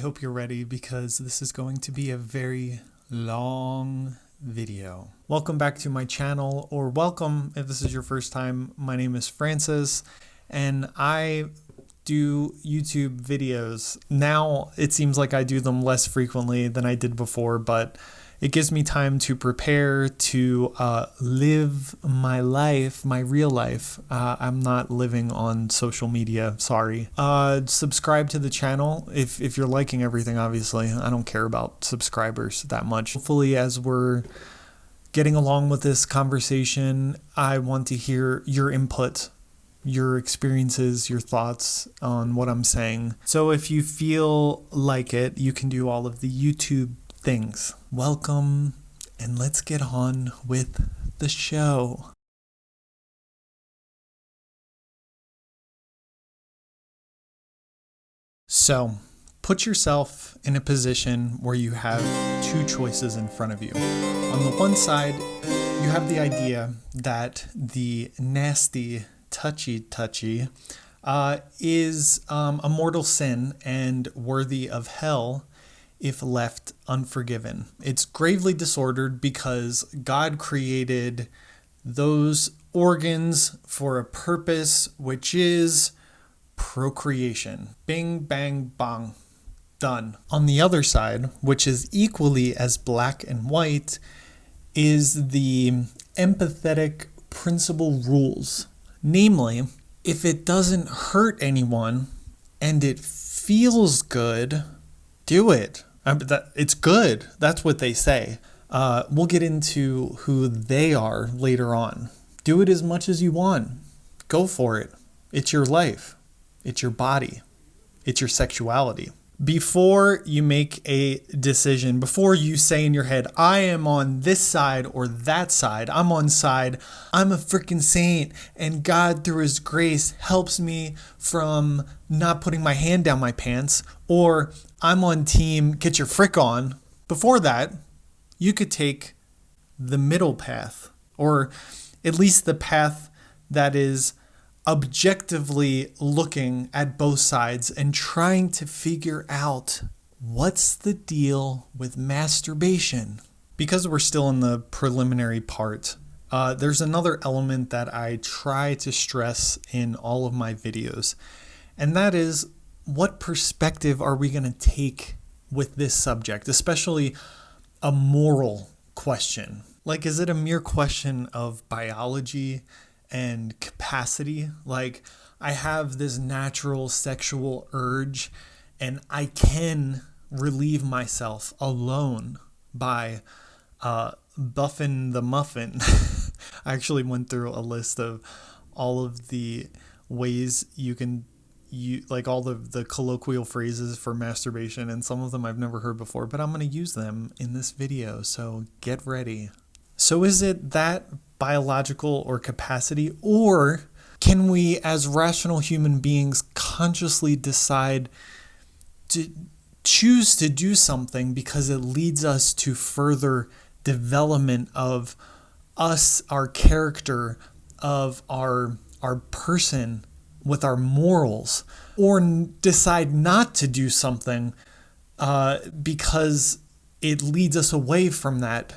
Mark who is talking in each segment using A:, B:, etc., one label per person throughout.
A: hope you're ready because this is going to be a very long video. Welcome back to my channel, or welcome if this is your first time. My name is Francis and I do YouTube videos. Now it seems like I do them less frequently than I did before, but it gives me time to prepare to live my life, my real life. I'm not living on social media, sorry. Subscribe to the channel if you're liking everything, obviously. I don't care about subscribers that much. Hopefully, as we're getting along with this conversation, I want to hear your input, your experiences, your thoughts on what I'm saying. So if you feel like it, you can do all of the YouTube things. Welcome, and let's get on with the show. So, put yourself in a position where you have two choices in front of you. On the one side, you have the idea that the nasty, touchy is a mortal sin and worthy of hell if left unforgiven. It's gravely disordered because God created those organs for a purpose, which is procreation. Bing, bang, bong. Done. On the other side, which is equally as black and white, is the empathetic principle rules. Namely, if it doesn't hurt anyone and it feels good, do it. It's good. That's what they say. We'll get into who they are later on. Do it as much as you want. Go for it. It's your life. It's your body. It's your sexuality. Before you make a decision, before you say in your head, I am on this side or that side, I'm on side, I'm a freaking saint, and God through his grace helps me from not putting my hand down my pants, or I'm on team get your frick on. Before that, you could take the middle path, or at least the path that is objectively looking at both sides and trying to figure out what's the deal with masturbation. Because we're still in the preliminary part, there's another element that I try to stress in all of my videos, and that is, what perspective are we going to take with this subject, especially a moral question? Like, is it a mere question of biology and capacity? Like, I have this natural sexual urge and I can relieve myself alone by buffing the muffin. I actually went through a list of all of the ways you can like all the colloquial phrases for masturbation, and some of them I've never heard before, but I'm going to use them in this video, so get ready. So is it that biological or capacity, or can we as rational human beings consciously decide to choose to do something because it leads us to further development of us, our character, of our person, with our morals, or decide not to do something because it leads us away from that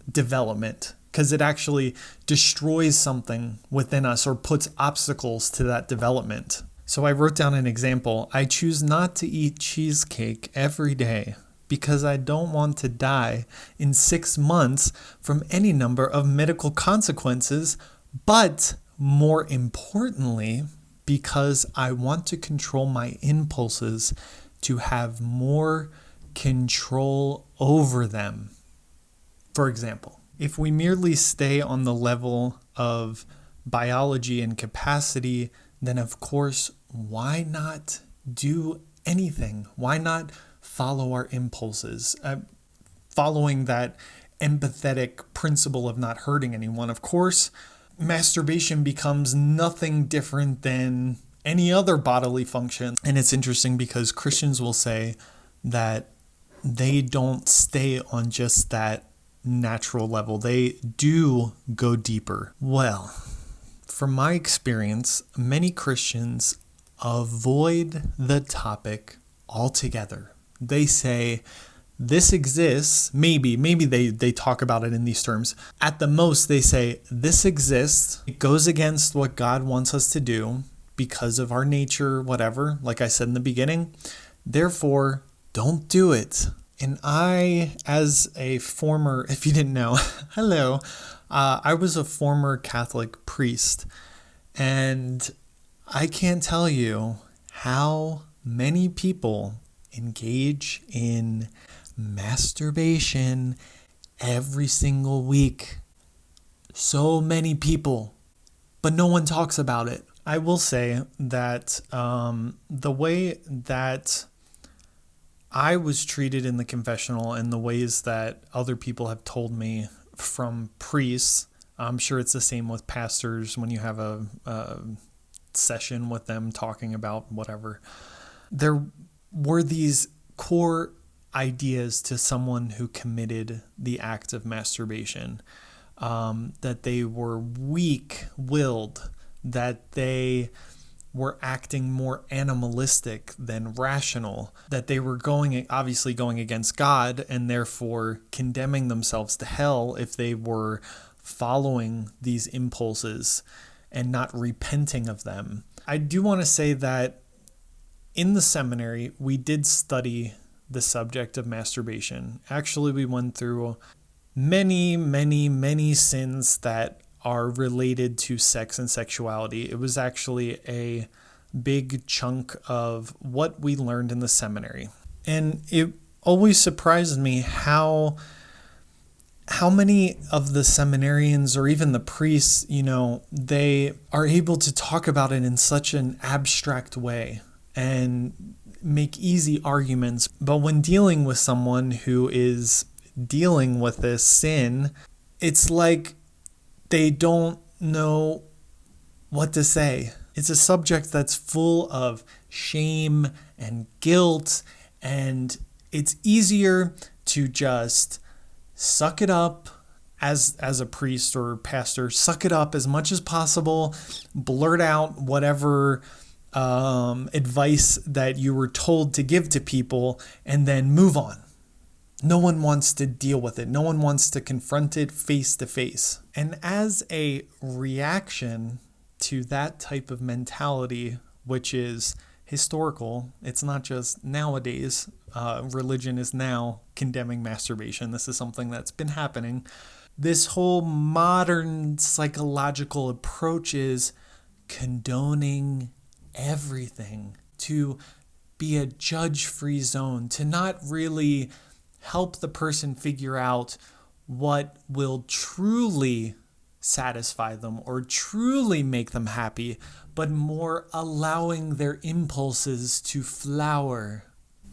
A: development, because it actually destroys something within us or puts obstacles to that development. So I wrote down an example. I choose not to eat cheesecake every day because I don't want to die in 6 months from any number of medical consequences, but more importantly, because I want to control my impulses to have more control over them. For example, if we merely stay on the level of biology and capacity, then of course, why not do anything? Why not follow our impulses? Following that empathetic principle of not hurting anyone, of course, masturbation becomes nothing different than any other bodily function. And it's interesting because Christians will say that they don't stay on just that natural level. They do go deeper. Well, from my experience, many Christians avoid the topic altogether. They say this exists. Maybe they talk about it in these terms. At the most, they say this exists. It goes against what God wants us to do because of our nature, whatever, like I said in the beginning. Therefore, don't do it. And I, as a former, if you didn't know, hello, I was a former Catholic priest. And I can't tell you how many people engage in masturbation every single week. So many people, but no one talks about it. I will say that the way that I was treated in the confessional and the ways that other people have told me from priests, I'm sure it's the same with pastors when you have a session with them talking about whatever. There were these core ideas to someone who committed the act of masturbation, that they were weak-willed, that they were acting more animalistic than rational, that they were obviously going against God and therefore condemning themselves to hell if they were following these impulses and not repenting of them. I do want to say that in the seminary, we did study the subject of masturbation. Actually, we went through many sins that are related to sex and sexuality. It was actually a big chunk of what we learned in the seminary. And it always surprised me how many of the seminarians or even the priests, they are able to talk about it in such an abstract way and make easy arguments. But when dealing with someone who is dealing with this sin, it's like they don't know what to say. It's a subject that's full of shame and guilt, and it's easier to just suck it up as a priest or pastor, suck it up as much as possible, blurt out whatever advice that you were told to give to people, and then move on. No one wants to deal with it. No one wants to confront it face to face. And as a reaction to that type of mentality, which is historical, it's not just nowadays. Religion is now condemning masturbation. This is something that's been happening. This whole modern psychological approach is condoning everything, to be a judge-free zone, to not really help the person figure out what will truly satisfy them or truly make them happy, but more allowing their impulses to flower.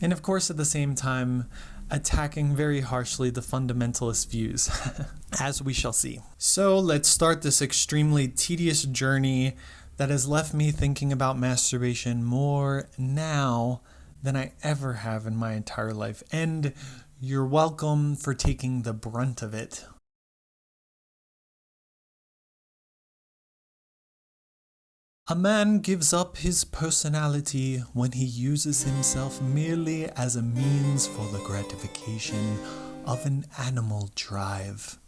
A: And of course, at the same time, attacking very harshly the fundamentalist views, as we shall see. So let's start this extremely tedious journey that has left me thinking about masturbation more now than I ever have in my entire life. And you're welcome for taking the brunt of it. A man gives up his personality when he uses himself merely as a means for the gratification of an animal drive.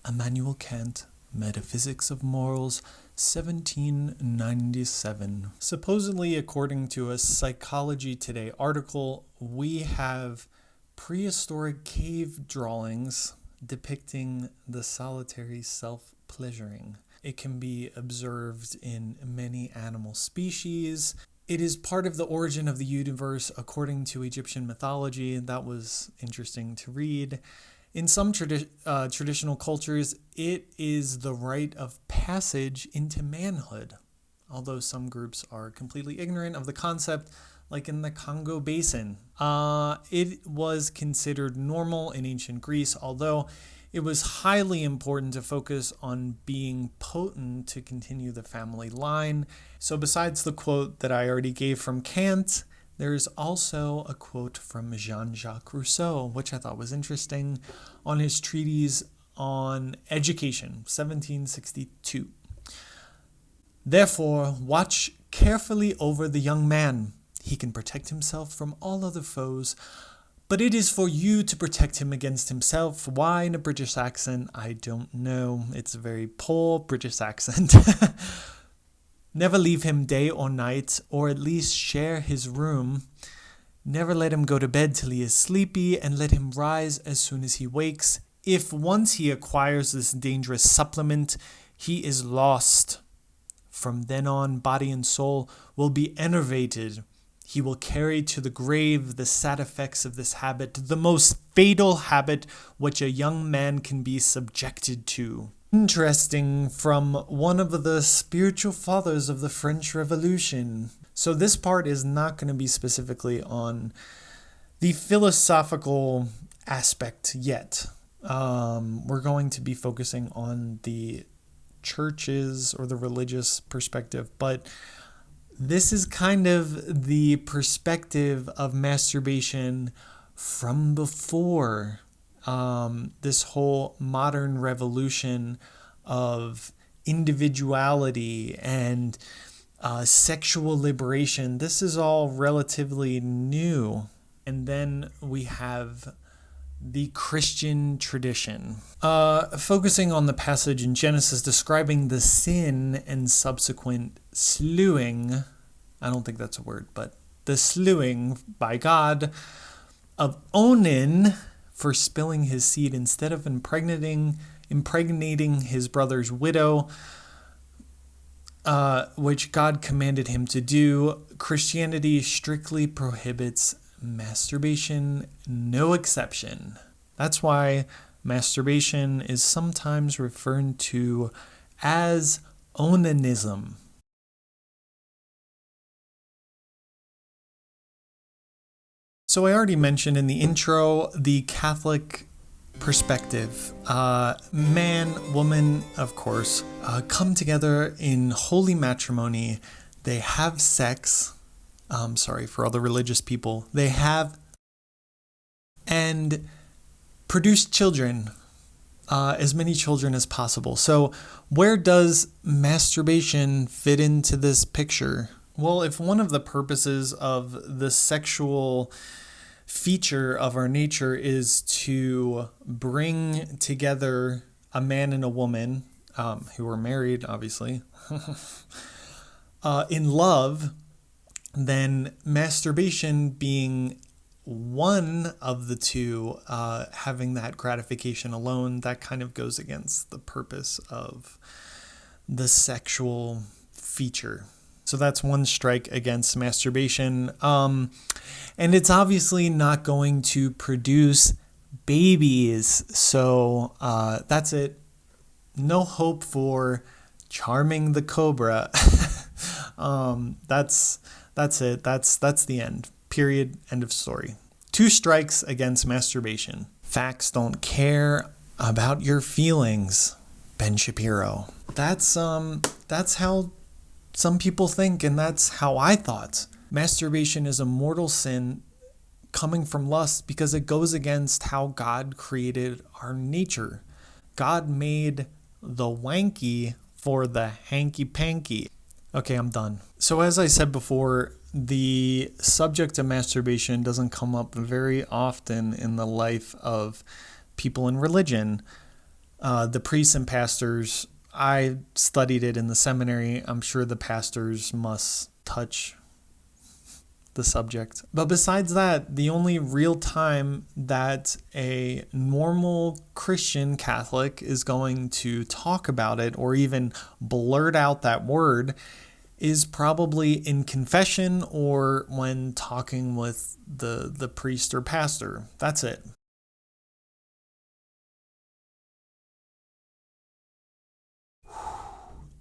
A: Immanuel Kant, Metaphysics of Morals, 1797. Supposedly, according to a Psychology Today article, we have prehistoric cave drawings depicting the solitary self-pleasuring. It can be observed in many animal species. It is part of the origin of the universe according to Egyptian mythology. That was interesting to read. In some traditional cultures, it is the rite of passage into manhood, although some groups are completely ignorant of the concept, like in the Congo Basin. It was considered normal in ancient Greece, although it was highly important to focus on being potent to continue the family line. So besides the quote that I already gave from Kant, there's also a quote from Jean-Jacques Rousseau, which I thought was interesting, on his treatise on education, 1762. Therefore, watch carefully over the young man. He can protect himself from all other foes But it is for you to protect him against himself. Why in a British accent? I don't know. It's a very poor British accent. Never leave him day or night, or at least share his room. Never let him go to bed till he is sleepy, and let him rise as soon as he wakes. If once he acquires this dangerous supplement, he is lost. From then on, body and soul will be enervated. He will carry to the grave the sad effects of this habit, the most fatal habit which a young man can be subjected to. Interesting, from one of the spiritual fathers of the French Revolution. So this part is not going to be specifically on the philosophical aspect yet. We're going to be focusing on the churches or the religious perspective, but this is kind of the perspective of masturbation from before this whole modern revolution of individuality and sexual liberation. This is all relatively new. And then we have the Christian tradition. Focusing on the passage in Genesis describing the sin and subsequent slewing, I don't think that's a word, but the slewing by God of Onan for spilling his seed instead of impregnating his brother's widow, which God commanded him to do. Christianity strictly prohibits masturbation, no exception. That's why masturbation is sometimes referred to as onanism. So I already mentioned in the intro the Catholic perspective. Man, woman, of course, come together in holy matrimony. They have sex. Sorry for all the religious people. They have and produce children, as many children as possible. So where does masturbation fit into this picture? Well, if one of the purposes of the sexual feature of our nature is to bring together a man and a woman who are married, obviously, in love, then masturbation being one of the two, having that gratification alone, that kind of goes against the purpose of the sexual feature. So that's one strike against masturbation. And it's obviously not going to produce babies. So that's it. No hope for charming the cobra. That's it. That's the end. Period. End of story. 2 strikes against masturbation. Facts don't care about your feelings. Ben Shapiro. That's how some people think, and that's how I thought. Masturbation is a mortal sin coming from lust because it goes against how God created our nature. God made the wanky for the hanky-panky. Okay, I'm done. So as I said before, the subject of masturbation doesn't come up very often in the life of people in religion. The priests and pastors, I studied it in the seminary. I'm sure the pastors must touch the subject. But besides that, the only real time that a normal Christian Catholic is going to talk about it or even blurt out that word is probably in confession or when talking with the priest or pastor. That's it.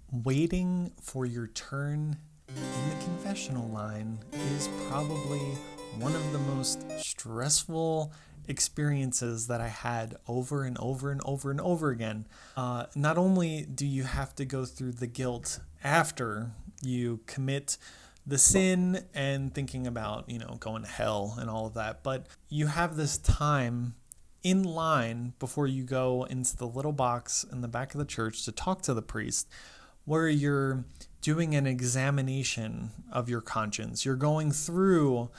A: Waiting for your turn in the confessional line is probably one of the most stressful experiences that I had over and over and over and over again. Not only do you have to go through the guilt after you commit the sin and thinking about, going to hell and all of that, but you have this time in line before you go into the little box in the back of the church to talk to the priest, where you're doing an examination of your conscience. You're going through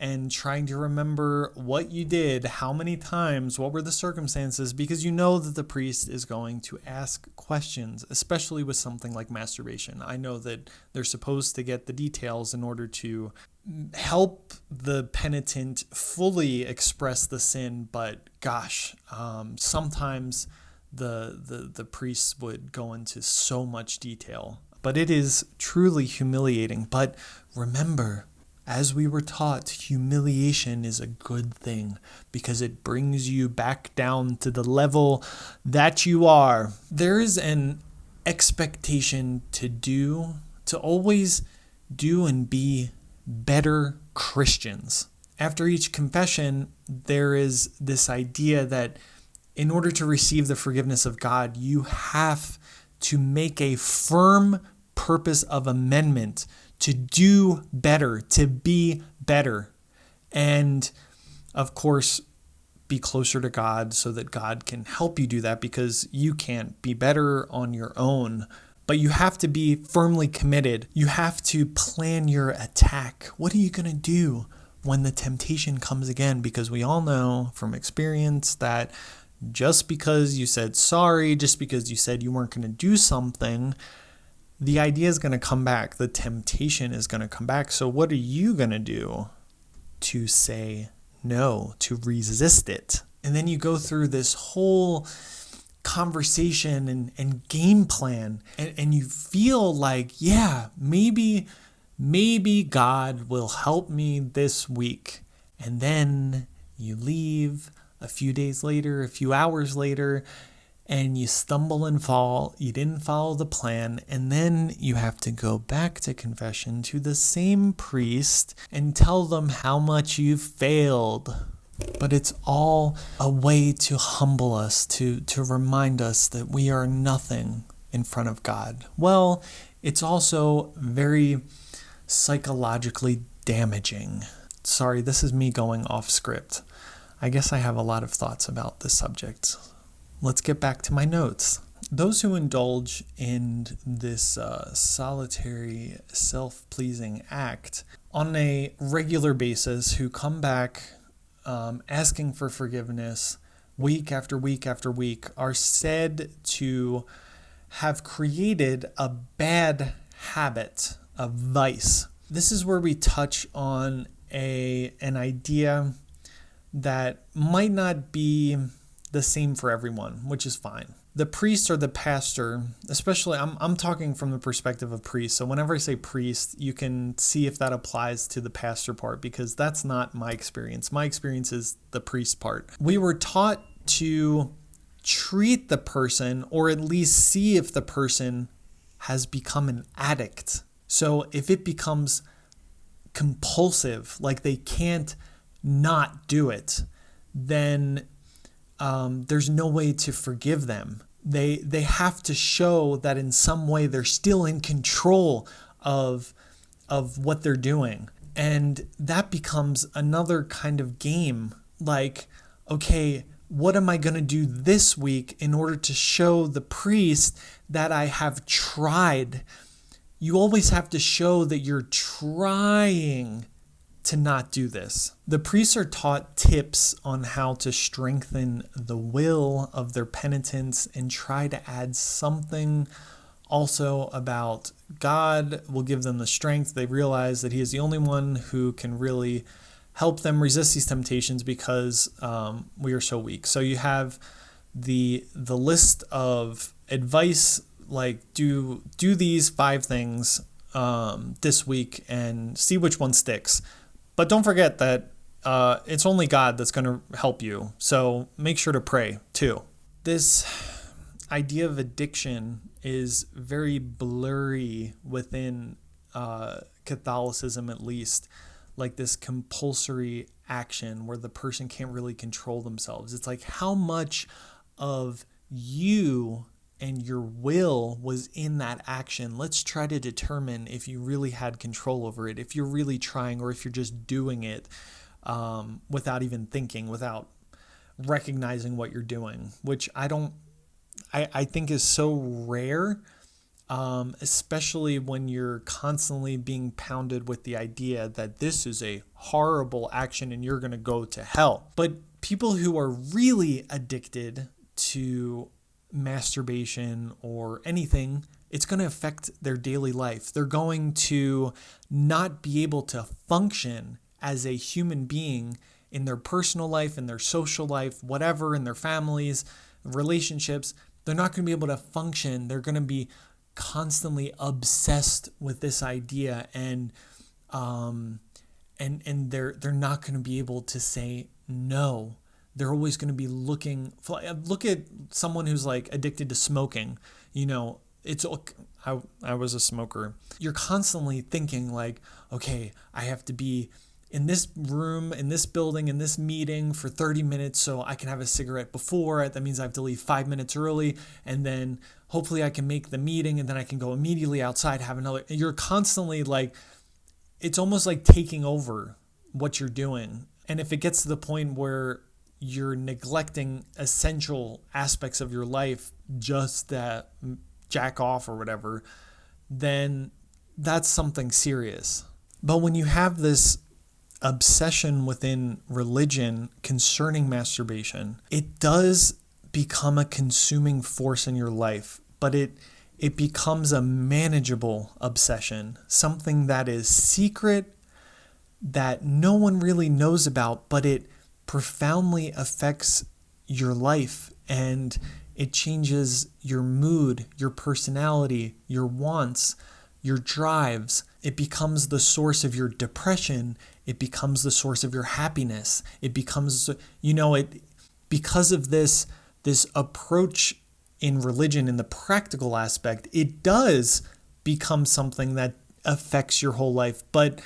A: and trying to remember what you did, how many times, what were the circumstances, because you know that the priest is going to ask questions, especially with something like masturbation. I know that they're supposed to get the details in order to help the penitent fully express the sin, but gosh, sometimes the priests would go into so much detail. But it is truly humiliating. But remember, as we were taught, humiliation is a good thing because it brings you back down to the level that you are. There is an expectation to always do and be better Christians. After each confession, there is this idea that in order to receive the forgiveness of God, you have to make a firm purpose of amendment to do better, to be better, and of course be closer to God so that God can help you do that, because you can't be better on your own. But you have to be firmly committed. You have to plan your attack. What are you going to do when the temptation comes again? Because we all know from experience that just because you said sorry, just because you said you weren't going to do something, the idea is going to come back. The temptation is going to come back. So what are you going to do to say no, to resist it? And then you go through this whole conversation and game plan, and you feel like, yeah, maybe God will help me this week. And then you leave a few days later, a few hours later, and you stumble and fall. You didn't follow the plan. And then you have to go back to confession to the same priest and tell them how much you failed. But it's all a way to humble us, to remind us that we are nothing in front of God. Well, it's also very psychologically damaging. Sorry, this is me going off script. I guess I have a lot of thoughts about this subject. Let's get back to my notes. Those who indulge in this solitary, self-pleasing act on a regular basis, who come back asking for forgiveness week after week after week, are said to have created a bad habit, a vice. This is where we touch on an idea that might not be the same for everyone, which is fine. The priest or the pastor, especially, I'm talking from the perspective of priest. So whenever I say priest, you can see if that applies to the pastor part, because that's not my experience. My experience is the priest part. We were taught to treat the person, or at least see if the person has become an addict. So if it becomes compulsive, like they can't not do it, then there's no way to forgive them. They have to show that in some way they're still in control of what they're doing. And that becomes another kind of game. Like, okay, what am I going to do this week in order to show the priest that I have tried? You always have to show that you're trying to not do this. The priests are taught tips on how to strengthen the will of their penitents and try to add something also about God will give them the strength. They realize that He is the only one who can really help them resist these temptations, because we are so weak. So you have the list of advice, like do these 5 things this week and see which one sticks. But don't forget that it's only God that's going to help you. So make sure to pray too. This idea of addiction is very blurry within Catholicism, at least. Like this compulsory action where the person can't really control themselves. It's like, how much of you and your will was in that action. Let's try to determine if you really had control over it, if you're really trying, or if you're just doing it without even thinking, without recognizing what you're doing, which I think is so rare. especially when you're constantly being pounded with the idea that this is a horrible action and you're going to go to hell. But people who are really addicted to masturbation or anything, it's going to affect their daily life. They're going to not be able to function as a human being in their personal life, in their social life, whatever, in their families, relationships. They're not going to be able to function. They're going to be constantly obsessed with this idea, and they're not going to be able to say no. They're always going to be looking. Look at someone who's like addicted to smoking. I was a smoker. You're constantly thinking like, okay, I have to be in this room, in this building, in this meeting for 30 minutes so I can have a cigarette before. That means I have to leave 5 minutes early, and then hopefully I can make the meeting, and then I can go immediately outside, have another. You're constantly like, it's almost like taking over what you're doing. And if it gets to the point where you're neglecting essential aspects of your life just to jack off or whatever, then that's something serious. But when you have this obsession within religion concerning masturbation, it does become a consuming force in your life, but it becomes a manageable obsession, something that is secret, that no one really knows about, but it profoundly affects your life, and it changes your mood, your personality, your wants, your drives. It becomes the source of your depression. It becomes the source of your happiness. It becomes, because of this approach in religion, in the practical aspect, it does become something that affects your whole life, but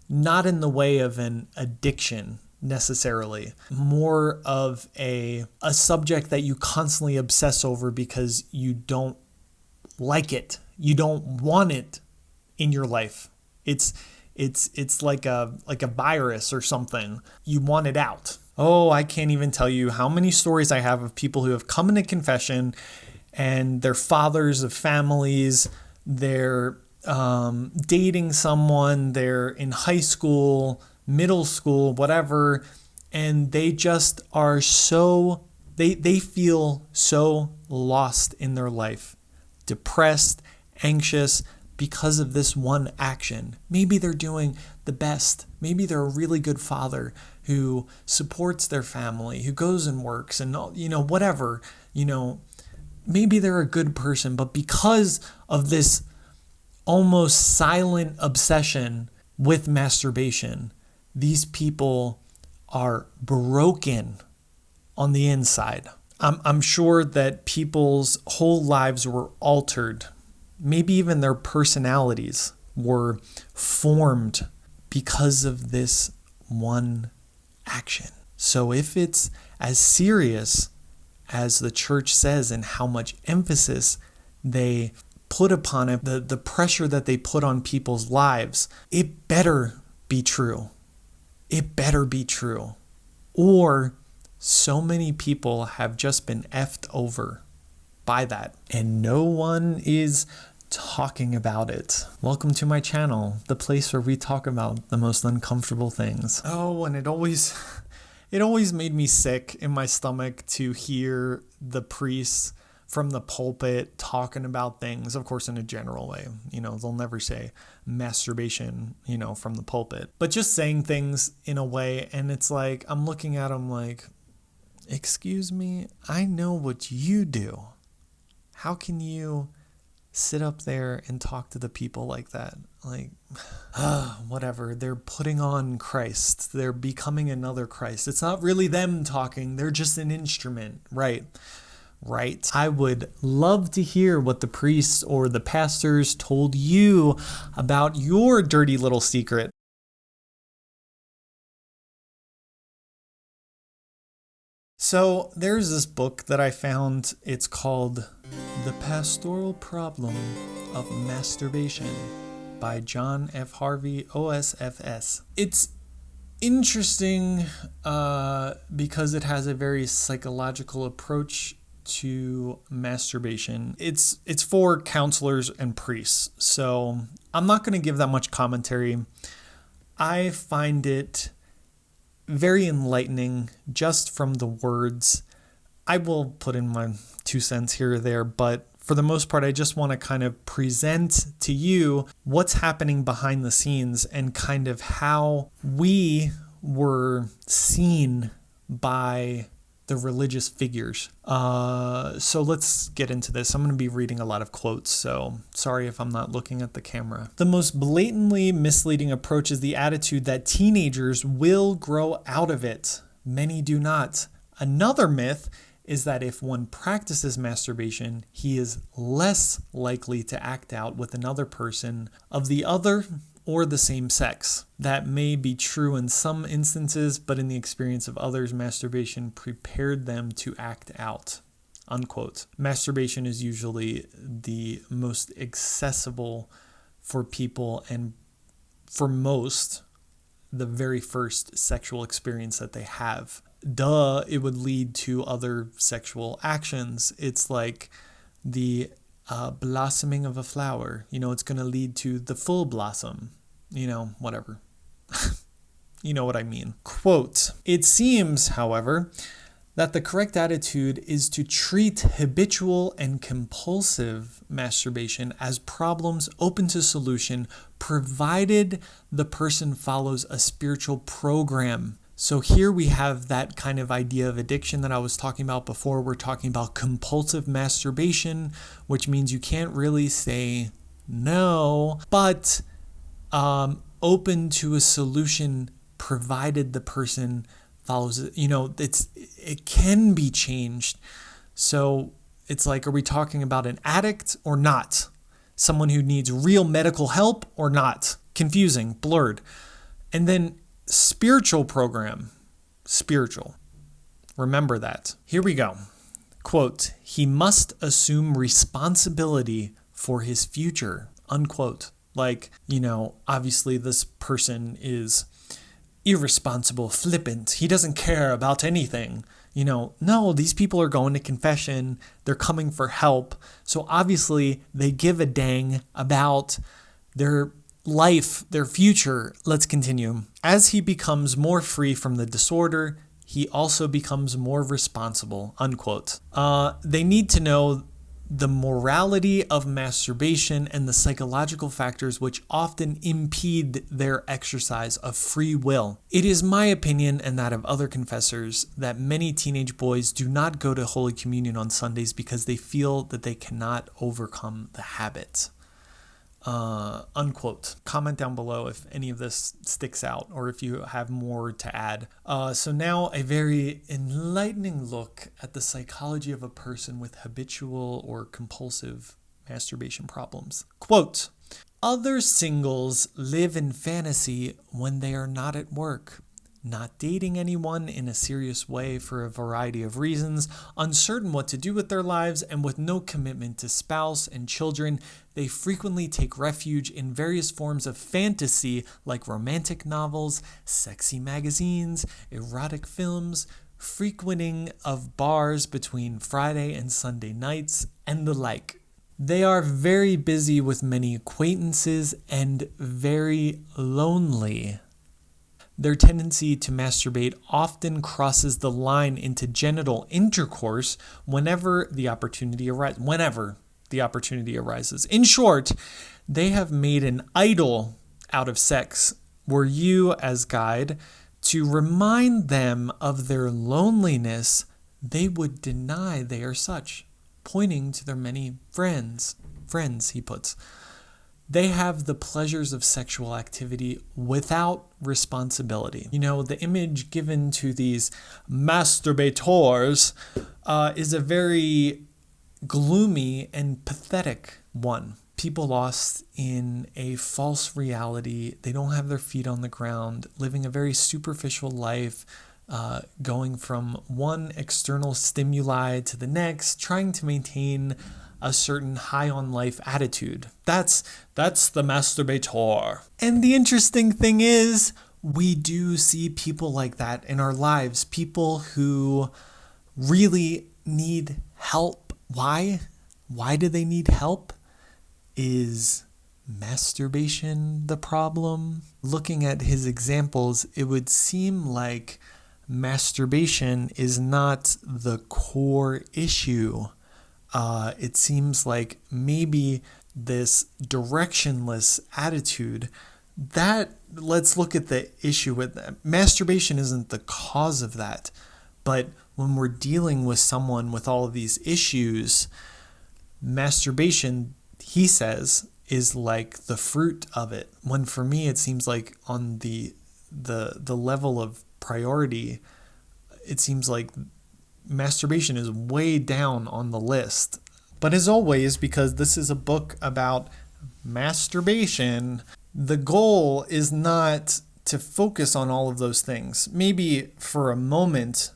A: not in the way of an addiction necessarily. More of a subject that you constantly obsess over because you don't like it. You don't want it in your life. It's like a virus or something. You want it out. Oh, I can't even tell you how many stories I have of people who have come into confession, and they're fathers of families, they're dating someone, they're in high school, middle school, whatever, and they just are so, they feel so lost in their life, depressed, anxious, because of this one action. Maybe they're doing the best. Maybe they're a really good father who supports their family, who goes and works and, whatever, maybe they're a good person, but because of this almost silent obsession with masturbation, these people are broken on the inside. I'm sure that people's whole lives were altered. Maybe even their personalities were formed because of this one action. So if it's as serious as the church says and how much emphasis they put upon it, the pressure that they put on people's lives, it better be true. It better be true. Or so many people have just been effed over by that, and no one is talking about it. Welcome to my channel, the place where we talk about the most uncomfortable things. Oh, and it always made me sick in my stomach to hear the priests from the pulpit talking about things, of course, in a general way. They'll never say masturbation, from the pulpit, but just saying things in a way. And it's like, I'm looking at them like, excuse me, I know what you do. How can you sit up there and talk to the people like that? Like, whatever. They're putting on Christ. They're becoming another Christ. It's not really them talking. They're just an instrument, right? Right. I would love to hear what the priests or the pastors told you about your dirty little secret. So there's this book that I found. It's called The Pastoral Problem of Masturbation by John F. Harvey, OSFS. It's interesting because it has a very psychological approach to masturbation. It's for counselors and priests, so I'm not going to give that much commentary. I find it very enlightening just from the words. I will put in my 2 cents here or there, but for the most part, I just want to kind of present to you what's happening behind the scenes and kind of how we were seen by the religious figures. So let's get into this. I'm going to be reading a lot of quotes, so sorry if I'm not looking at the camera. The most blatantly misleading approach is the attitude that teenagers will grow out of it. Many do not. Another myth is that if one practices masturbation, he is less likely to act out with another person of the other or the same sex. That may be true in some instances, but in the experience of others, masturbation prepared them to act out. Unquote. Masturbation is usually the most accessible for people, and for most, the very first sexual experience that they have. It would lead to other sexual actions. It's like the blossoming of a flower. It's going to lead to the full blossom. Whatever. You know what I mean. Quote, "It seems, however, that the correct attitude is to treat habitual and compulsive masturbation as problems open to solution, provided the person follows a spiritual program." So here we have that kind of idea of addiction that I was talking about before. We're talking about compulsive masturbation, which means you can't really say no, but open to a solution provided the person follows it. It can be changed. So it's like, are we talking about an addict or not? Someone who needs real medical help or not? Confusing, blurred. And then spiritual program. Spiritual. Remember that. Here we go. Quote, "He must assume responsibility for his future." Unquote. Like, obviously this person is irresponsible, flippant. He doesn't care about anything. No, these people are going to confession. They're coming for help. So obviously they give a dang about their life, their future. Let's continue. "As he becomes more free from the disorder, he also becomes more responsible." Unquote. They need to know the morality of masturbation and the psychological factors which often impede their exercise of free will. It is my opinion, and that of other confessors, that many teenage boys do not go to Holy Communion on Sundays because they feel that they cannot overcome the habit. Unquote. Comment down below if any of this sticks out or if you have more to add. So now a very enlightening look at the psychology of a person with habitual or compulsive masturbation problems. Quote, "Other singles live in fantasy when they are not at work, not dating anyone in a serious way for a variety of reasons, uncertain what to do with their lives, and with no commitment to spouse and children. They frequently take refuge in various forms of fantasy like romantic novels, sexy magazines, erotic films, frequenting of bars between Friday and Sunday nights, and the like. They are very busy with many acquaintances and very lonely. Their tendency to masturbate often crosses the line into genital intercourse whenever the opportunity arises. In short, they have made an idol out of sex. Were you, as guide, to remind them of their loneliness, they would deny they are such, pointing to their many friends, he puts. They have the pleasures of sexual activity without responsibility. The image given to these masturbators is a very gloomy and pathetic one. People lost in a false reality. They don't have their feet on the ground, living a very superficial life, going from one external stimuli to the next, trying to maintain a certain high on life attitude. That's the masturbator. And the interesting thing is, we do see people like that in our lives, people who really need help. Why? Why do they need help? Is masturbation the problem? Looking at his examples, it would seem like masturbation is not the core issue. It seems like maybe this directionless attitude, that, let's look at the issue with that. Masturbation isn't the cause of that. But when we're dealing with someone with all of these issues, masturbation, he says, is like the fruit of it. When for me, it seems like on the level of priority, it seems like masturbation is way down on the list. But as always, because this is a book about masturbation, the goal is not to focus on all of those things. Maybe for a moment,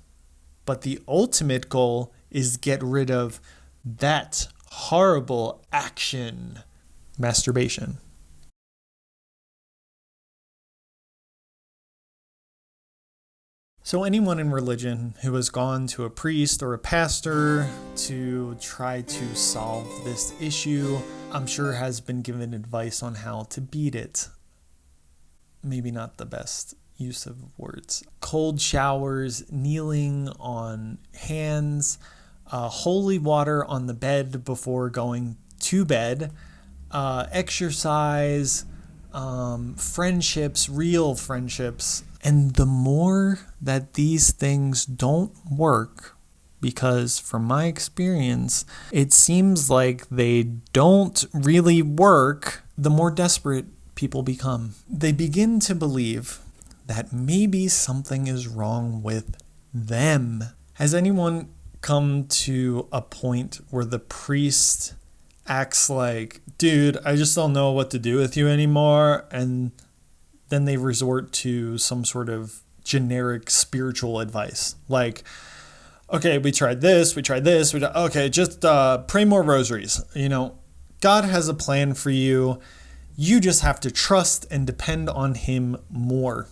A: but the ultimate goal is get rid of that horrible action, masturbation. So anyone in religion who has gone to a priest or a pastor to try to solve this issue, I'm sure has been given advice on how to beat it. Maybe not the best use of words. Cold showers, kneeling on hands, holy water on the bed before going to bed, exercise, friendships, real friendships. And the more that these things don't work, because from my experience, it seems like they don't really work, the more desperate people become. They begin to believe that maybe something is wrong with them. Has anyone come to a point where the priest acts like, dude, I just don't know what to do with you anymore, and then they resort to some sort of generic spiritual advice? Like, okay, we tried this. Okay, just pray more rosaries. God has a plan for you. You just have to trust and depend on him more.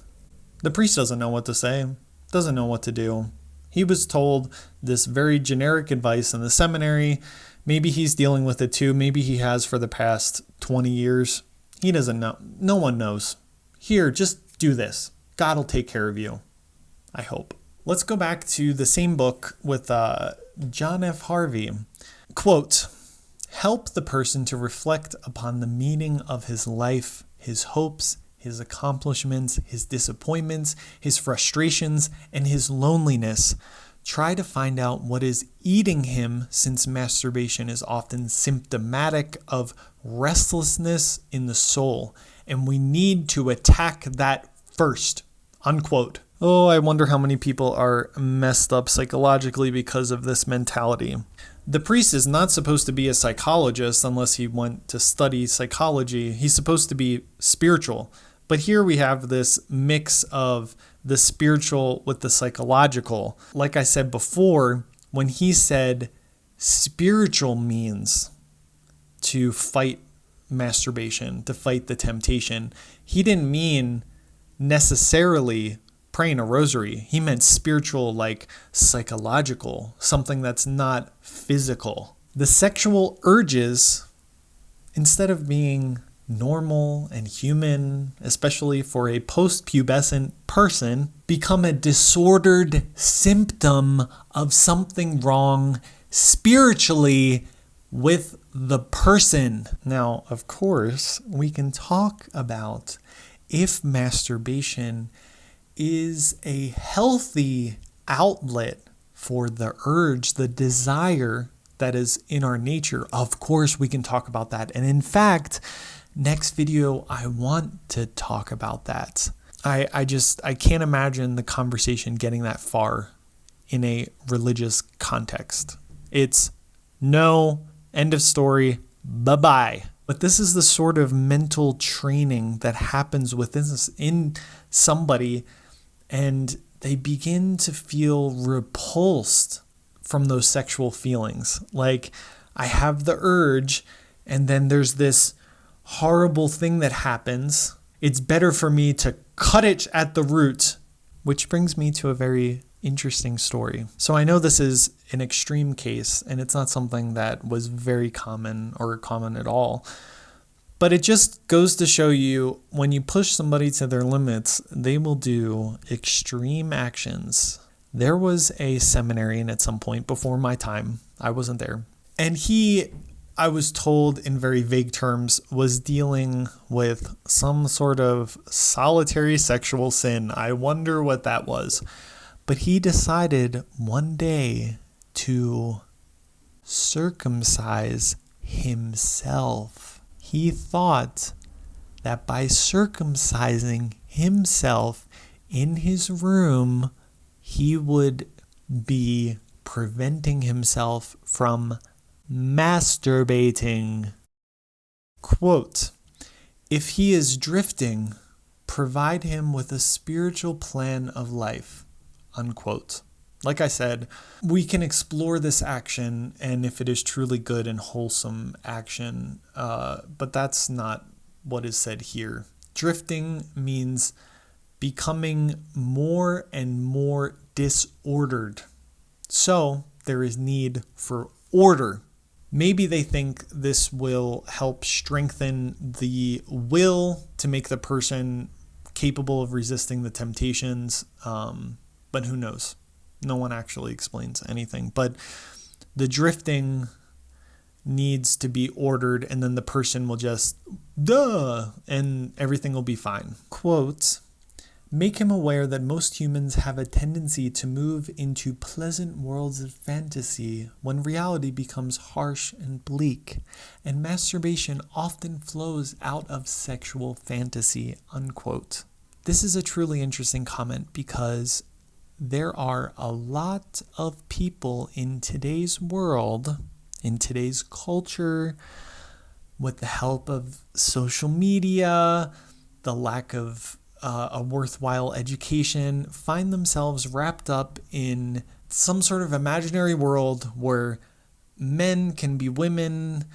A: The priest doesn't know what to say, doesn't know what to do. He was told this very generic advice in the seminary. Maybe he's dealing with it too. Maybe he has for the past 20 years. He doesn't know. No one knows. Here, just do this. God will take care of you. I hope. Let's go back to the same book with John F. Harvey. Quote, help the person to reflect upon the meaning of his life, his hopes, his accomplishments, his disappointments, his frustrations, and his loneliness. Try to find out what is eating him, since masturbation is often symptomatic of restlessness in the soul, and we need to attack that first. Unquote. Oh, I wonder how many people are messed up psychologically because of this mentality. The priest is not supposed to be a psychologist unless he went to study psychology. He's supposed to be spiritual. But here we have this mix of the spiritual with the psychological. Like I said before, when he said spiritual means to fight masturbation, to fight the temptation, he didn't mean necessarily praying a rosary. He meant spiritual, like psychological, something that's not physical. The sexual urges, instead of being normal and human, especially for a post-pubescent person, become a disordered symptom of something wrong spiritually with the person. Now, of course, we can talk about if masturbation is a healthy outlet for the urge, the desire that is in our nature. Of course, we can talk about that. And in fact, next video, I want to talk about that. I can't imagine the conversation getting that far in a religious context. It's no, end of story, bye-bye. But this is the sort of mental training that happens within somebody, and they begin to feel repulsed from those sexual feelings. Like, I have the urge, and then there's this horrible thing that happens. It's better for me to cut it at the root, which brings me to a very interesting story. So I know this is an extreme case, and it's not something that was very common or common at all. But it just goes to show you, when you push somebody to their limits, they will do extreme actions. There was a seminarian at some point before my time. I wasn't there. And I was told in very vague terms, was dealing with some sort of solitary sexual sin. I wonder what that was. But he decided one day to circumcise himself. He thought that by circumcising himself in his room, he would be preventing himself from masturbating. Quote, "If he is drifting, provide him with a spiritual plan of life." Unquote. Like I said, we can explore this action and if it is truly good and wholesome action, but that's not what is said here. Drifting means becoming more and more disordered. So there is need for order. Maybe they think this will help strengthen the will to make the person capable of resisting the temptations, but who knows? No one actually explains anything. But the drifting needs to be ordered, and then the person will just, and everything will be fine. Quote, "Make him aware that most humans have a tendency to move into pleasant worlds of fantasy when reality becomes harsh and bleak, and masturbation often flows out of sexual fantasy." Unquote. This is a truly interesting comment because there are a lot of people in today's world, in today's culture, with the help of social media, the lack of a worthwhile education, find themselves wrapped up in some sort of imaginary world where men can be women,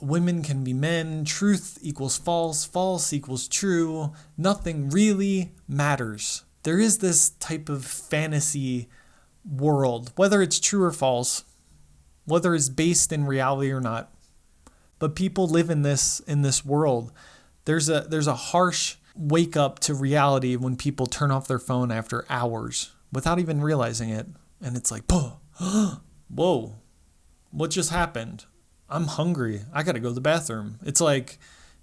A: women can be men, truth equals false, false equals true, nothing really matters. There is this type of fantasy world, whether it's true or false, whether it's based in reality or not. But people live in this world. There's a harsh wake up to reality when people turn off their phone after hours without even realizing it. And it's like, whoa, what just happened? I'm hungry. I got to go to the bathroom. It's like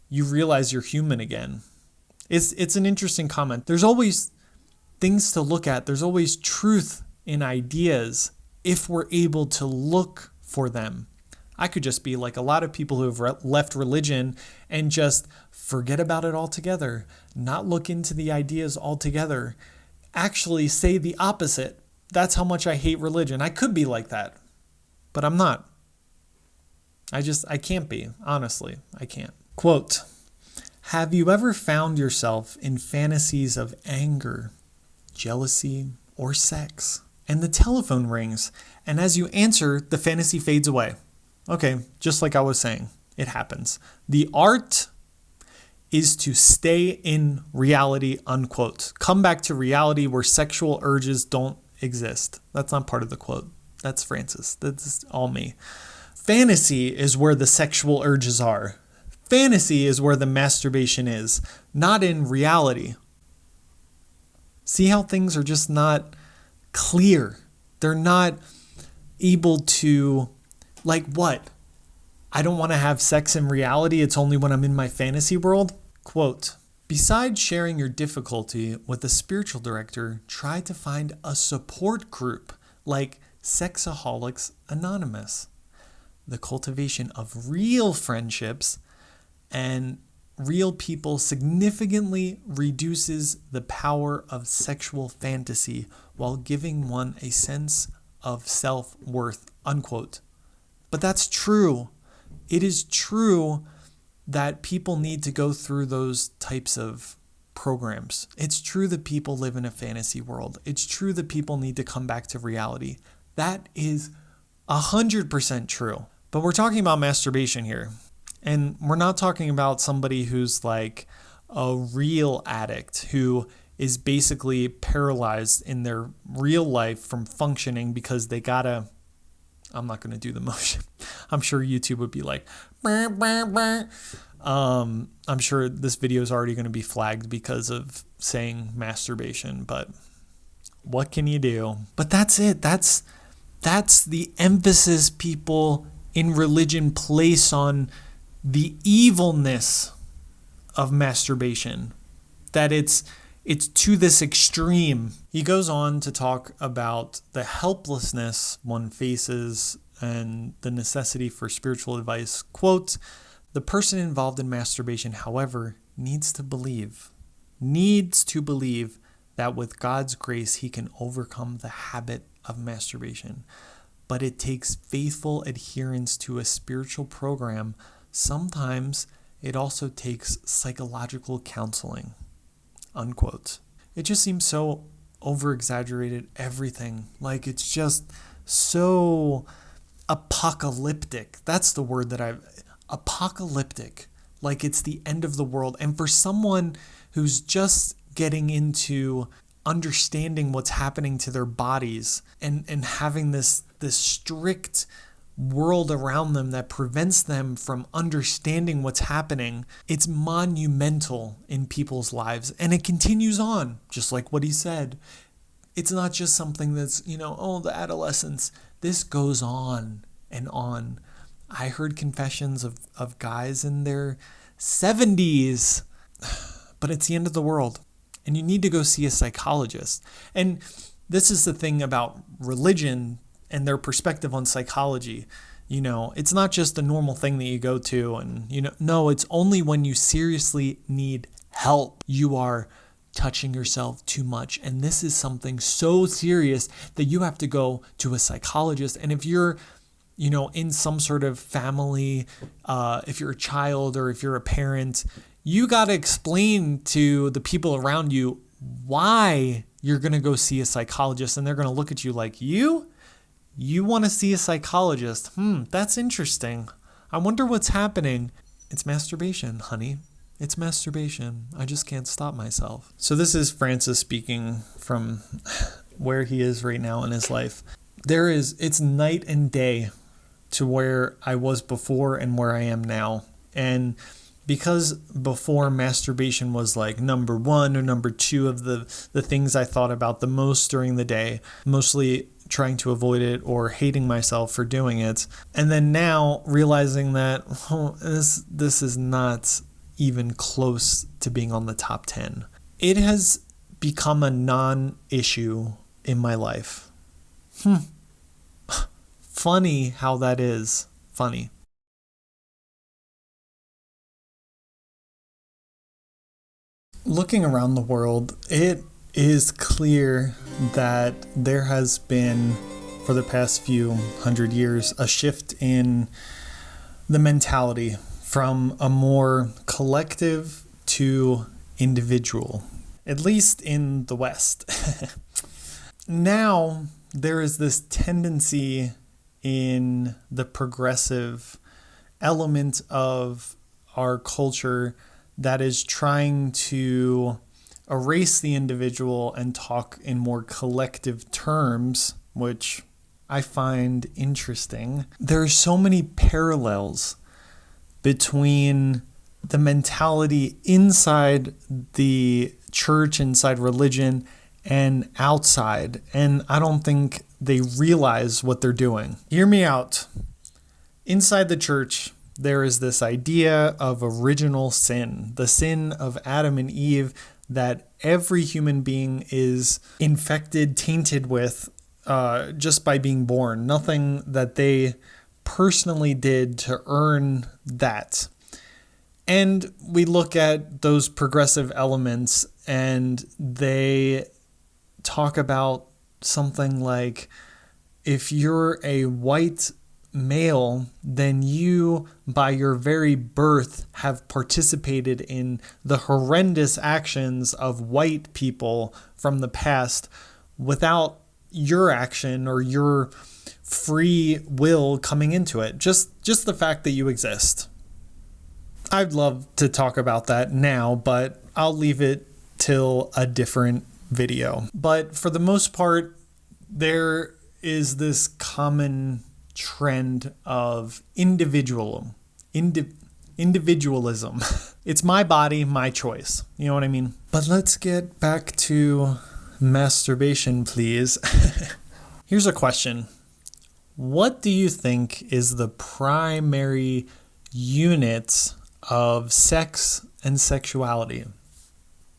A: you realize you're human again. It's an interesting comment. There's always things to look at. There's always truth in ideas if we're able to look for them. I could just be like a lot of people who have left religion and just forget about it altogether, not look into the ideas altogether, actually say the opposite. That's how much I hate religion. I could be like that, but I'm not. I can't be, honestly, I can't. Quote, "Have you ever found yourself in fantasies of anger, jealousy, or sex? And the telephone rings, and as you answer, the fantasy fades away." Okay, just like I was saying, it happens. The art is to stay in reality, unquote. Come back to reality where sexual urges don't exist. That's not part of the quote. That's Francis. That's all me. Fantasy is where the sexual urges are. Fantasy is where the masturbation is, not in reality. See how things are just not clear. They're not able to, like what? I don't want to have sex in reality. It's only when I'm in my fantasy world. Quote, "Besides sharing your difficulty with a spiritual director, try to find a support group like Sexaholics Anonymous. The cultivation of real friendships and real people significantly reduces the power of sexual fantasy while giving one a sense of self-worth." Unquote. But that's true. It is true that people need to go through those types of programs. It's true that people live in a fantasy world. It's true that people need to come back to reality. That is 100% true. But we're talking about masturbation here. And we're not talking about somebody who's like a real addict who is basically paralyzed in their real life from functioning because they gotta, I'm not going to do the motion. I'm sure YouTube would be like, bah, bah, bah. I'm sure this video is already going to be flagged because of saying masturbation, but what can you do? But that's it. That's the emphasis people in religion place on the evilness of masturbation, that it's to this extreme. He goes on to talk about the helplessness one faces and the necessity for spiritual advice. Quote, "The person involved in masturbation, however, needs to believe that with God's grace, he can overcome the habit of masturbation. But it takes faithful adherence to a spiritual program. Sometimes it also takes psychological counseling." Unquote. It just seems so over-exaggerated, everything. Like, it's just so apocalyptic. That's the word that apocalyptic. Like it's the end of the world. And for someone who's just getting into understanding what's happening to their bodies and having this strict world around them that prevents them from understanding what's happening, it's monumental in people's lives. And it continues on, just like what he said. It's not just something that's, the adolescence. This goes on and on. I heard confessions of guys in their 70s, but it's the end of the world. And you need to go see a psychologist. And this is the thing about religion and their perspective on psychology. It's not just a normal thing that you go to and, no, it's only when you seriously need help. You are touching yourself too much. And this is something so serious that you have to go to a psychologist. And if you're, in some sort of family, if you're a child or if you're a parent, you got to explain to the people around you why you're going to go see a psychologist. And they're going to look at you like, you want to see a psychologist? That's interesting. I wonder what's happening. It's masturbation, honey. It's masturbation. I just can't stop myself. So this is Francis speaking from where he is right now in his life. It's night and day to where I was before and where I am now. And because before masturbation was like number one or number two of the things I thought about the most during the day, mostly trying to avoid it or hating myself for doing it. And then now realizing that this is not even close to being on the top 10. It has become a non-issue in my life. Funny how that is. Funny. Looking around the world, it is clear that there has been, for the past few hundred years, a shift in the mentality from a more collective to individual, at least in the West. Now, there is this tendency in the progressive element of our culture that is trying to erase the individual and talk in more collective terms, which I find interesting. There are so many parallels between the mentality inside the church, inside religion, and outside. And I don't think they realize what they're doing. Hear me out. Inside the church, there is this idea of original sin, the sin of Adam and Eve that every human being is infected, tainted with just by being born. Nothing that they personally did to earn that. And we look at those progressive elements and they talk about something like, if you're a white male, then you, by your very birth, have participated in the horrendous actions of white people from the past without your action or your free will coming into it. Just the fact that you exist. I'd love to talk about that now, but I'll leave it till a different video. But for the most part, there is this common trend of individualism. It's my body, my choice. You know what I mean? But let's get back to masturbation, please. Here's a question. What do you think is the primary unit of sex and sexuality?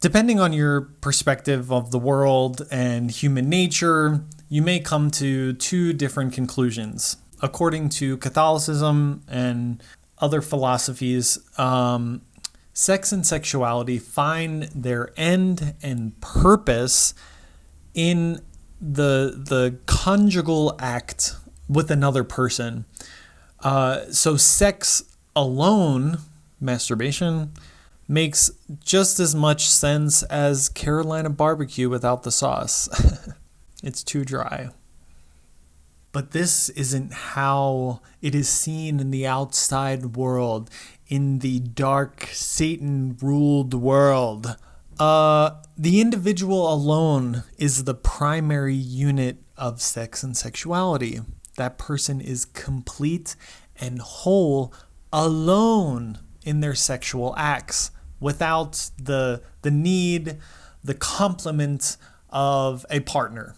A: Depending on your perspective of the world and human nature, you may come to two different conclusions. According to Catholicism and other philosophies, sex and sexuality find their end and purpose in the conjugal act with another person. So sex alone, masturbation, makes just as much sense as Carolina barbecue without the sauce. It's too dry. But this isn't how it is seen in the outside world, in the dark, Satan-ruled world. The individual alone is the primary unit of sex and sexuality. That person is complete and whole alone in their sexual acts, without the need, the complement of a partner.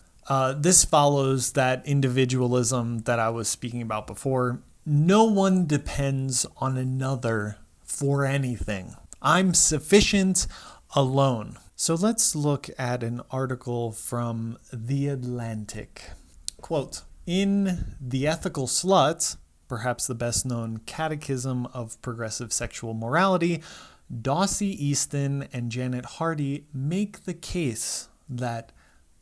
A: This follows that individualism that I was speaking about before. No one depends on another for anything. I'm sufficient alone. So let's look at an article from The Atlantic. Quote, in The Ethical Slut, perhaps the best known catechism of progressive sexual morality, Dossie Easton and Janet Hardy make the case that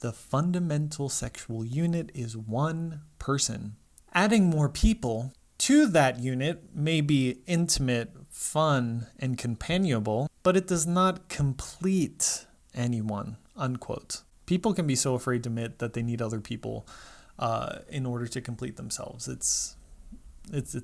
A: the fundamental sexual unit is one person. Adding more people to that unit may be intimate, fun, and companionable, but it does not complete anyone, unquote. People can be so afraid to admit that they need other people in order to complete themselves. It's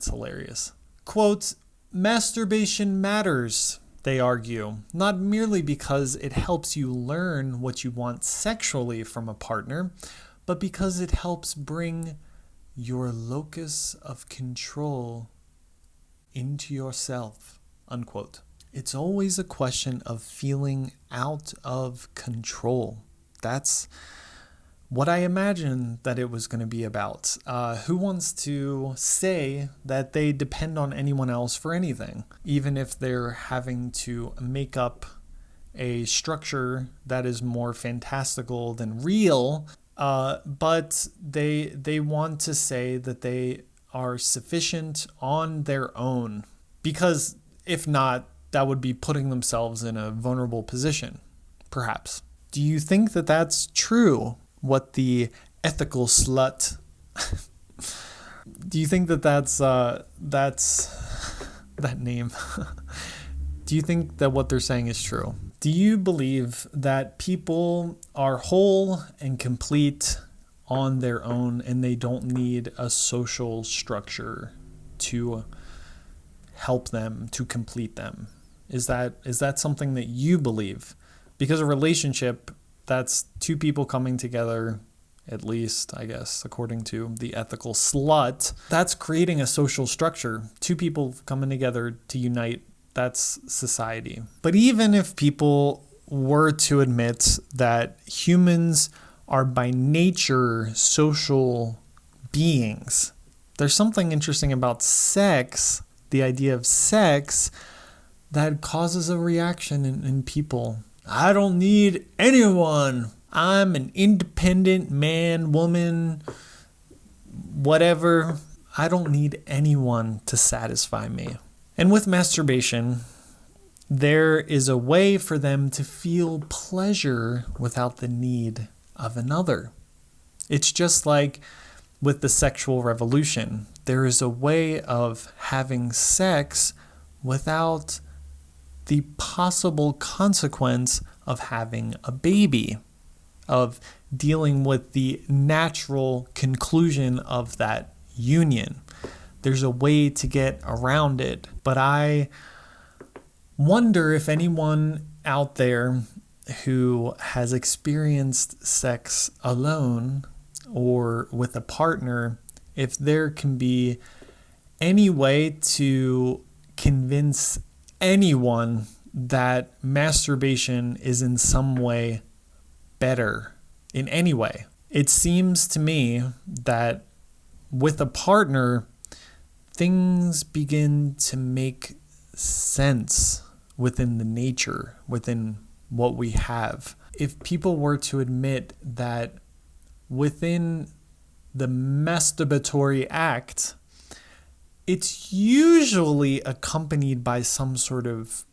A: hilarious. Quote, masturbation matters, they argue, not merely because it helps you learn what you want sexually from a partner, but because it helps bring your locus of control into yourself, unquote. It's always a question of feeling out of control. That's what I imagined that it was going to be about. Who wants to say that they depend on anyone else for anything, even if they're having to make up a structure that is more fantastical than real, but they want to say that they are sufficient on their own, because if not, that would be putting themselves in a vulnerable position, perhaps. Do you think that that's true? What the ethical slut, do you think that that's that name? Do you think that what they're saying is true? Do you believe that people are whole and complete on their own and they don't need a social structure to help them, to complete them? Is that something that you believe? Because a relationship, that's two people coming together, at least, I guess, according to the ethical slut. That's creating a social structure. Two people coming together to unite, that's society. But even if people were to admit that humans are by nature social beings, there's something interesting about sex, the idea of sex, that causes a reaction in people. I don't need anyone. I'm an independent man, woman, whatever. I don't need anyone to satisfy me. And with masturbation, there is a way for them to feel pleasure without the need of another. It's just like with the sexual revolution. There is a way of having sex without the possible consequence of having a baby, of dealing with the natural conclusion of that union. There's a way to get around it, but I wonder if anyone out there who has experienced sex alone or with a partner, if there can be any way to convince anyone that masturbation is in some way better in any way. It seems to me that with a partner, things begin to make sense within the nature, within what we have. If people were to admit that within the masturbatory act, it's usually accompanied by some sort of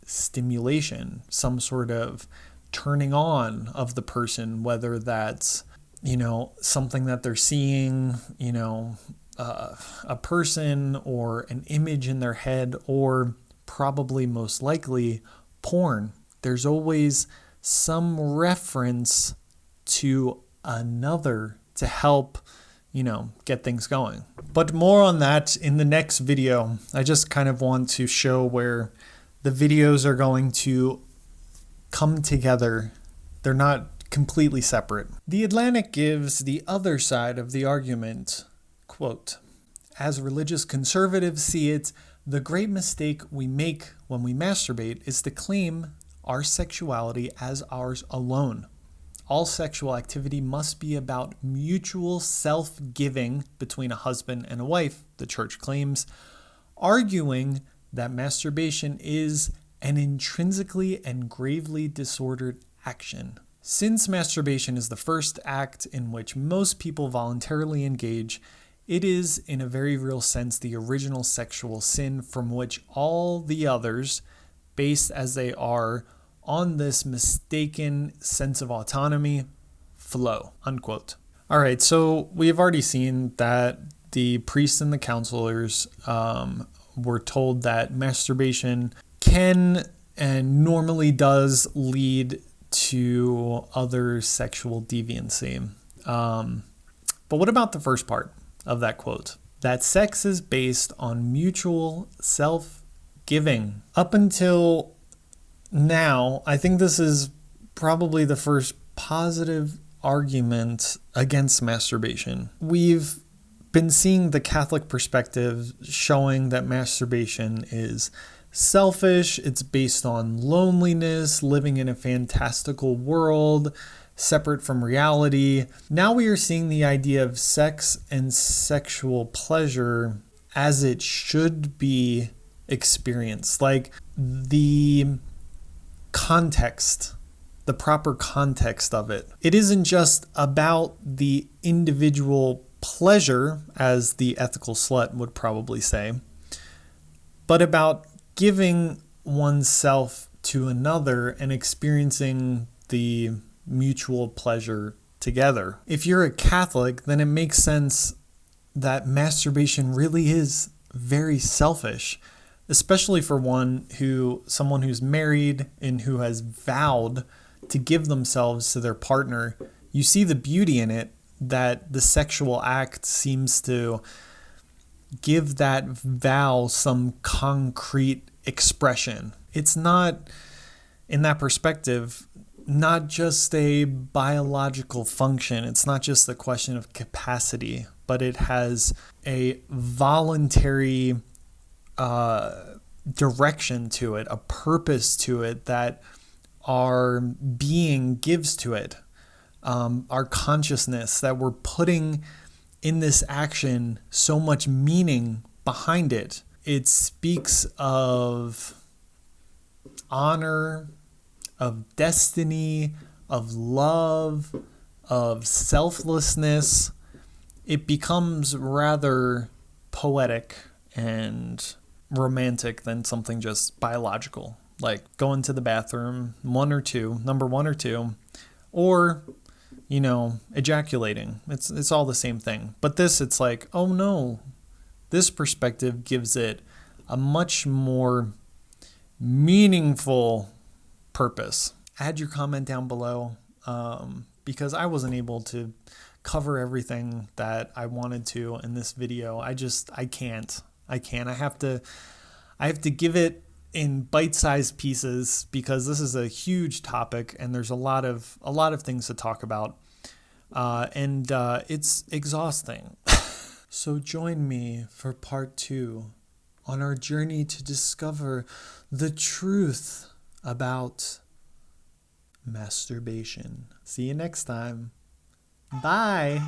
A: stimulation, some sort of turning on of the person, whether that's, something that they're seeing, a person or an image in their head, or probably most likely porn. There's always some reference to another to help, get things going. But more on that in the next video. I just kind of want to show where the videos are going to come together. They're not completely separate. The Atlantic gives the other side of the argument, quote, "As religious conservatives see it, the great mistake we make when we masturbate is to claim our sexuality as ours alone. All sexual activity must be about mutual self-giving between a husband and a wife," the church claims, arguing that masturbation is an intrinsically and gravely disordered action. Since masturbation is the first act in which most people voluntarily engage, it is, in a very real sense, the original sexual sin from which all the others, based as they are on this mistaken sense of autonomy, flow, unquote. All right, so we have already seen that the priests and the counselors were told that masturbation can and normally does lead to other sexual deviancy. But what about the first part of that quote? That sex is based on mutual self-giving. Up until now, I think this is probably the first positive argument against masturbation. We've been seeing the Catholic perspective showing that masturbation is selfish, it's based on loneliness, living in a fantastical world, separate from reality. Now we are seeing the idea of sex and sexual pleasure as it should be experienced. Like the context, the proper context of it. It isn't just about the individual pleasure, as the ethical slut would probably say, but about giving oneself to another and experiencing the mutual pleasure together. If you're a Catholic, then it makes sense that masturbation really is very selfish, especially for someone who's married and who has vowed to give themselves to their partner. You see the beauty in it, that the sexual act seems to give that vow some concrete expression. It's not, in that perspective, not just a biological function. It's not just a question of capacity, but it has a voluntary direction to it, a purpose to it that our being gives to it, our consciousness, that we're putting in this action so much meaning behind it. It speaks of honor, of destiny, of love, of selflessness. It becomes rather poetic and romantic than something just biological, like going to the bathroom, number one or two, or ejaculating. It's all the same thing. But this, it's like, oh no, this perspective gives it a much more meaningful purpose. Add your comment down below, because I wasn't able to cover everything that I wanted to in this video. I can't. I have to give it in bite-sized pieces because this is a huge topic and there's a lot of things to talk about. And it's exhausting. So join me for part 2 on our journey to discover the truth about masturbation. See you next time. Bye.